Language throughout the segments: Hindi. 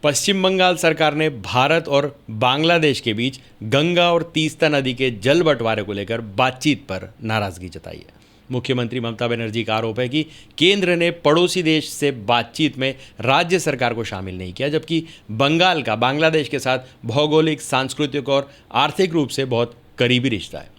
पश्चिम बंगाल सरकार ने भारत और बांग्लादेश के बीच गंगा और तीस्ता नदी के जल बंटवारे को लेकर बातचीत पर नाराजगी जताई है। मुख्यमंत्री ममता बनर्जी का आरोप है कि केंद्र ने पड़ोसी देश से बातचीत में राज्य सरकार को शामिल नहीं किया, जबकि बंगाल का बांग्लादेश के साथ भौगोलिक, सांस्कृतिक और आर्थिक रूप से बहुत करीबी रिश्ता है।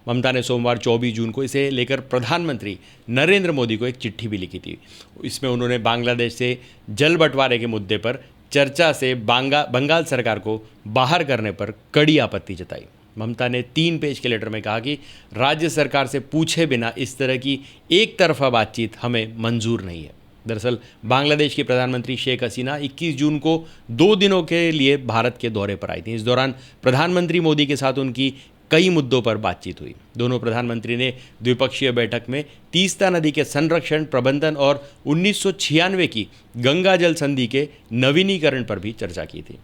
ममता ने सोमवार 24 जून को इसे लेकर प्रधानमंत्री नरेंद्र मोदी को एक चिट्ठी भी लिखी थी। इसमें उन्होंने बांग्लादेश से जल बंटवारे के मुद्दे पर चर्चा से बंगाल सरकार को बाहर करने पर कड़ी आपत्ति जताई। ममता ने 3 पेज के लेटर में कहा कि राज्य सरकार से पूछे बिना इस तरह की एक तरफा बातचीत हमें मंजूर नहीं है। दरअसल बांग्लादेश की प्रधानमंत्री शेख हसीना 21 जून को 2 दिनों के लिए भारत के दौरे पर आई थी। इस दौरान प्रधानमंत्री मोदी के साथ उनकी कई मुद्दों पर बातचीत हुई। दोनों प्रधानमंत्री ने द्विपक्षीय बैठक में तीस्ता नदी के संरक्षण, प्रबंधन और 1996 की गंगा जल संधि के नवीनीकरण पर भी चर्चा की थी।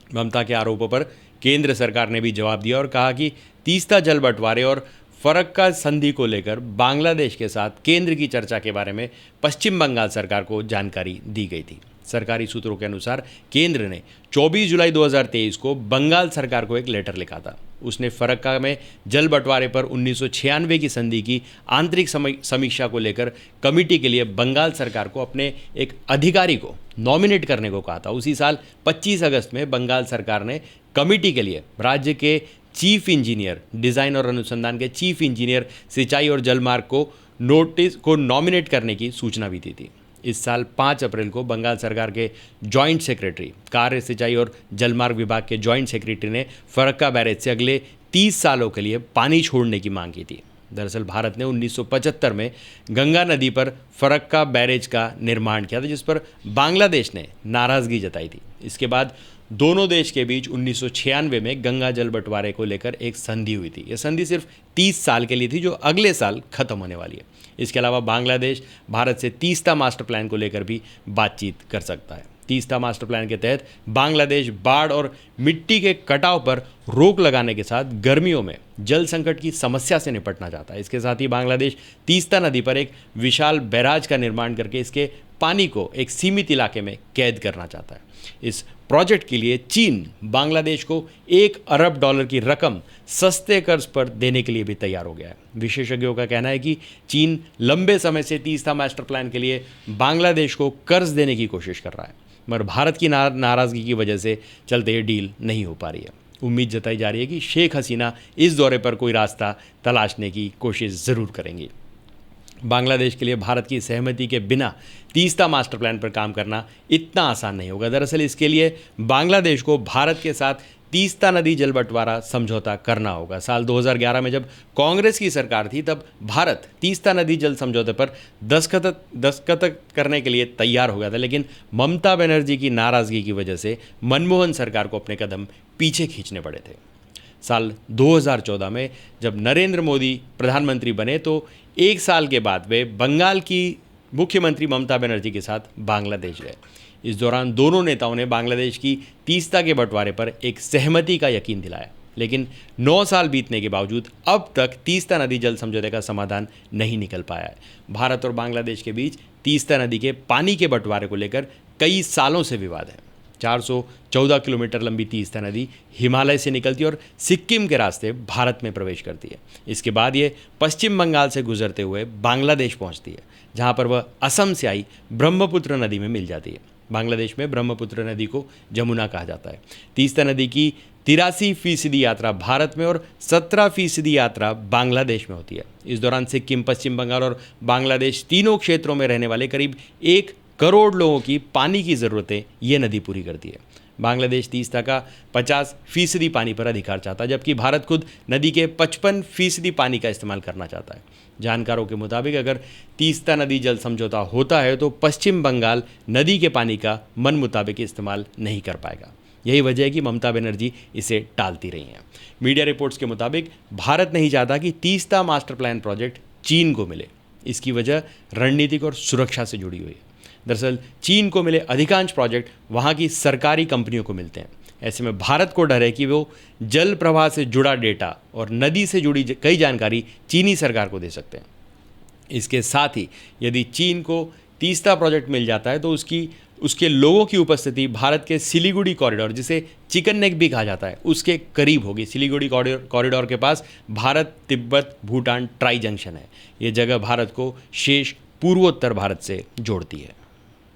ममता के आरोपों पर केंद्र सरकार ने भी जवाब दिया और कहा कि तीस्ता जल बंटवारे और फरक्का संधि को लेकर बांग्लादेश के साथ केंद्र की चर्चा के बारे में पश्चिम बंगाल सरकार को जानकारी दी गई थी। सरकारी सूत्रों के अनुसार केंद्र ने 24 जुलाई 2023 को बंगाल सरकार को एक लेटर लिखा था। उसने फरक्का में जल बंटवारे पर 1996 की संधि की आंतरिक समीक्षा को लेकर कमेटी के लिए बंगाल सरकार को अपने एक अधिकारी को नॉमिनेट करने को कहा था। उसी साल 25 अगस्त में बंगाल सरकार ने कमेटी के लिए राज्य के चीफ इंजीनियर, डिज़ाइन और अनुसंधान के चीफ इंजीनियर सिंचाई और जलमार्ग को नॉमिनेट करने की सूचना भी दी थी। इस साल 5 अप्रैल को बंगाल सरकार के जॉइंट सेक्रेटरी, कार्य, सिंचाई और जलमार्ग विभाग के जॉइंट सेक्रेटरी ने फरक्का बैरेज से अगले 30 सालों के लिए पानी छोड़ने की मांग की थी। दरअसल भारत ने 1975 में गंगा नदी पर फरक्का बैरेज का निर्माण किया था, जिस पर बांग्लादेश ने नाराज़गी जताई थी। इसके बाद दोनों देश के बीच 1996 में गंगा जल बंटवारे को लेकर एक संधि हुई थी। यह संधि सिर्फ 30 साल के लिए थी, जो अगले साल खत्म होने वाली है। इसके अलावा बांग्लादेश भारत से तीस्ता मास्टर प्लान को लेकर भी बातचीत कर सकता है। तीस्ता मास्टर प्लान के तहत बांग्लादेश बाढ़ और मिट्टी के कटाव पर रोक लगाने के साथ गर्मियों में जल संकट की समस्या से निपटना चाहता है। इसके साथ ही बांग्लादेश तीस्ता नदी पर एक विशाल बैराज का निर्माण करके इसके पानी को एक सीमित इलाके में कैद करना चाहता है। इस प्रोजेक्ट के लिए चीन बांग्लादेश को $1 अरब की रकम सस्ते कर्ज पर देने के लिए भी तैयार हो गया है। विशेषज्ञों का कहना है कि चीन लंबे समय से तीस्ता मास्टर प्लान के लिए बांग्लादेश को कर्ज देने की कोशिश कर रहा है, मगर भारत की नाराज़गी की वजह से चलते ये डील नहीं हो पा रही है। उम्मीद जताई जा रही है कि शेख हसीना इस दौरे पर कोई रास्ता तलाशने की कोशिश ज़रूर करेंगी। बांग्लादेश के लिए भारत की सहमति के बिना तीस्ता मास्टर प्लान पर काम करना इतना आसान नहीं होगा। दरअसल इसके लिए बांग्लादेश को भारत के साथ तीस्ता नदी जल बंटवारा समझौता करना होगा। साल 2011 में जब कांग्रेस की सरकार थी, तब भारत तीस्ता नदी जल समझौते पर दस्तखत करने के लिए तैयार हो गया था, लेकिन ममता बनर्जी की नाराज़गी की वजह से मनमोहन सरकार को अपने कदम पीछे खींचने पड़े थे। साल 2014 में जब नरेंद्र मोदी प्रधानमंत्री बने तो 1 साल के बाद वे बंगाल की मुख्यमंत्री ममता बनर्जी के साथ बांग्लादेश गए। इस दौरान दोनों नेताओं ने बांग्लादेश की तीस्ता के बंटवारे पर एक सहमति का यकीन दिलाया, लेकिन 9 साल बीतने के बावजूद अब तक तीस्ता नदी जल समझौते का समाधान नहीं निकल पाया है। भारत और बांग्लादेश के बीच तीस्ता नदी के पानी के बंटवारे को लेकर कई सालों से विवाद है। 414 किलोमीटर लंबी तीस्ता नदी हिमालय से निकलती है और सिक्किम के रास्ते भारत में प्रवेश करती है। इसके बाद ये पश्चिम बंगाल से गुजरते हुए बांग्लादेश पहुंचती है, जहां पर वह असम से आई ब्रह्मपुत्र नदी में मिल जाती है। बांग्लादेश में ब्रह्मपुत्र नदी को जमुना कहा जाता है। तीस्ता नदी की 83% यात्रा भारत में और 17% यात्रा बांग्लादेश में होती है। इस दौरान सिक्किम, पश्चिम बंगाल और बांग्लादेश तीनों क्षेत्रों में रहने वाले करीब 1 करोड़ लोगों की पानी की ज़रूरतें ये नदी पूरी करती है। बांग्लादेश तीस्ता का 50% पानी पर अधिकार चाहता है, जबकि भारत खुद नदी के 55% पानी का इस्तेमाल करना चाहता है। जानकारों के मुताबिक अगर तीस्ता नदी जल समझौता होता है तो पश्चिम बंगाल नदी के पानी का मन मुताबिक इस्तेमाल नहीं कर पाएगा। यही वजह है कि ममता बनर्जी इसे टालती रही हैं। मीडिया रिपोर्ट्स के मुताबिक भारत नहीं चाहता कि तीस्ता मास्टर प्लान प्रोजेक्ट चीन को मिले। इसकी वजह रणनीतिक और सुरक्षा से जुड़ी हुई है। दरअसल चीन को मिले अधिकांश प्रोजेक्ट वहाँ की सरकारी कंपनियों को मिलते हैं। ऐसे में भारत को डर है कि वो जल प्रवाह से जुड़ा डेटा और नदी से जुड़ी कई जानकारी चीनी सरकार को दे सकते हैं। इसके साथ ही यदि चीन को तीस्ता प्रोजेक्ट मिल जाता है तो उसकी उसके लोगों की उपस्थिति भारत के सिलीगुड़ी कॉरिडोर, जिसे चिकन नेक भी कहा जाता है, उसके करीब होगी। सिलीगुड़ी कॉरिडोर के पास भारत तिब्बत भूटान ट्राई जंक्शन है। ये जगह भारत को शेष पूर्वोत्तर भारत से जोड़ती है।